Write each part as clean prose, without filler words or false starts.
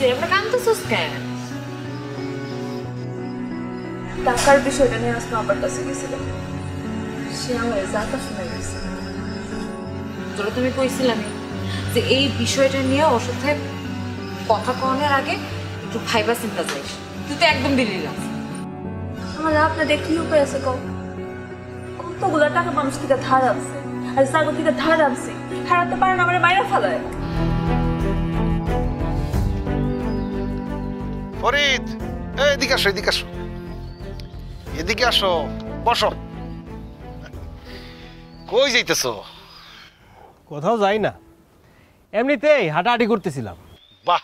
হয়েছে? আমরা কাঁদতেছিস কেন? টাকার বিষয়টা নিয়ে আসমা আবার কাছে গেছিল, সে আমার যাতা শুনে গেছে। তোরা তুমি কইছিলাম যে এই বিষয়টা নিয়ে ওর সাথে কথা কনের আগে একটু ভাইবা চিন্তা যাইস। তুই তো একদম দিলি না। আমার আপনাদের কি উপায় আছে কম? কতগুলা টাকা মানুষ থেকে ধার আনছে, আর সাগর থেকে ধার আনছে, হারাতে পারে না, আমার মাইরা ফেলায়। ফরিদ, এদিকে আসো, এদিকে আসো, এদিকে আসো, বসো। কই যাইতেছো? কোথাও যাই না, এমনিতেই হাঁটাহাঁটি করতেছিলাম। বাহ,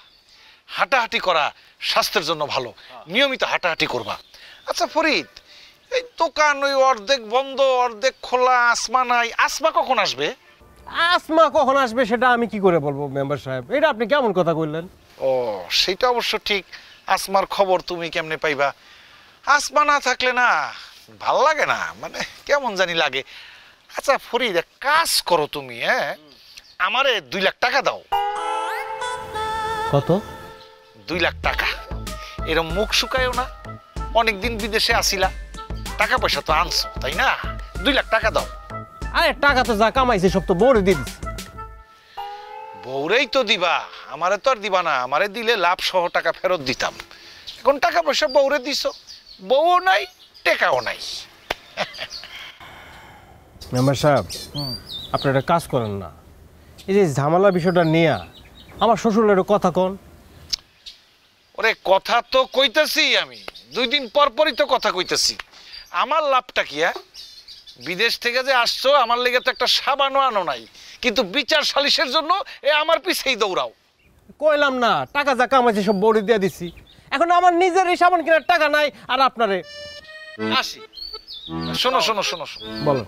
হাঁটাহাঁটি করা স্বাস্থ্যের জন্য ভালো, নিয়মিত হাঁটাহাঁটি করবা। আচ্ছা ফরিদ, এই দোকান ওই অর্ধেক বন্ধ অর্ধেক খোলা, আসমা নাই, আসমা কখন আসবে? আসমা কখন আসবে সেটা আমি কি করে বলবো মেম্বার সাহেব? এটা আপনি কেমন কথা কইলেন? ও, সেটা অবশ্য ঠিক। আসমার খবর তুমি কেমনে পাইবা? আসমা না থাকলে না ভাল লাগে না, মানে কেমন জানি লাগে। আচ্ছা ফরিদ, এক কাজ করো তুমি, আমারে 2 লাখ টাকা দাও। কত? 2 লাখ টাকা। এরম মুখ শুকায়ও না, অনেকদিন বিদেশে আসিলা, টাকা পয়সা তো আনছো তাই না? 2 লাখ টাকা দাও। আরে টাকা তো যা কামাইছে সব তো বউরে দিয়ে দিচ্ছি। বউরেই তো দিবা, আমারে তো আর দিবা না। আমারে দিলে লাভ সহ টাকা ফেরত দিতাম। এখন টাকা পয়সা বউরে দিছো, বউও নাই, টাকাও নাই। মেম্বার সাহেব, আপনি একটা কাজ করেন না, এই যে ঝামেলা বিষয়টা নিয়ে আমার শ্বশুরের কথা কন। ওরে কথা তো কইতেছি আমি, 2 দিন পর পরই তো কথা কইতেছি। আমার লাভটা কি? বিদেশ থেকে যে আসছো, আমার লেগে তো একটা সাবানও আনো নাই, কিন্তু বিচার সালিশের জন্য আমার পিছেই দৌড়াও। কইলাম না টাকা যা কামাইছে সব বউরে দিয়ে দিচ্ছি, এখন আমার নিজের এই সাবান কেনার টাকা নাই, আর আপনারে আসি। শোনো শোনো শোনো শোনো, বলো।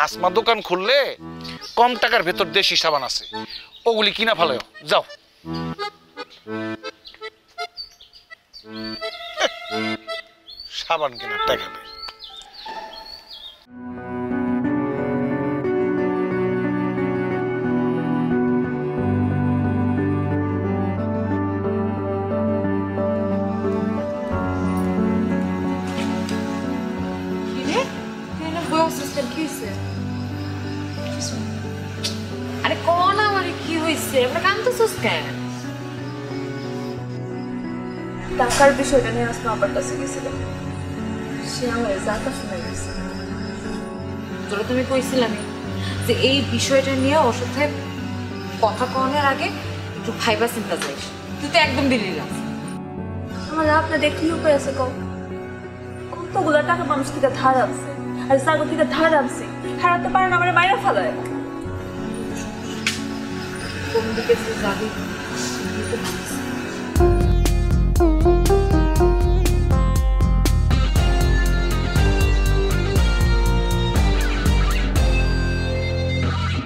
আসমা দোকান খুললে কম টাকার ভেতর দেশি সাবান আছে, ওগুলি কিনা ফেলাও, যাও। সাবান কেনার টাকা নেই। আরে কোন আমার কি হয়েছে? আমরা কাঁদতেছিস কেন? টাকার বিষয়টা নিয়ে আসমা আবার কাছে গেছিল, সে আমার যাতা শুনে গেছে। তোরা তুমি কইছিলাম যে এই বিষয়টা নিয়ে ওর সাথে কথা কনের আগে একটু ভাইবা চিন্তা যাইস। তুই তো একদম দিলি না। আমার আপনাদের কি উপায় আছে কম? কতগুলা টাকা মানুষ থেকে ধার আনছে, আর সাগর থেকে ধার আনছে, হারাতে পারে না, আমার মাইরা ফেলায়। কোন দিকে যাবি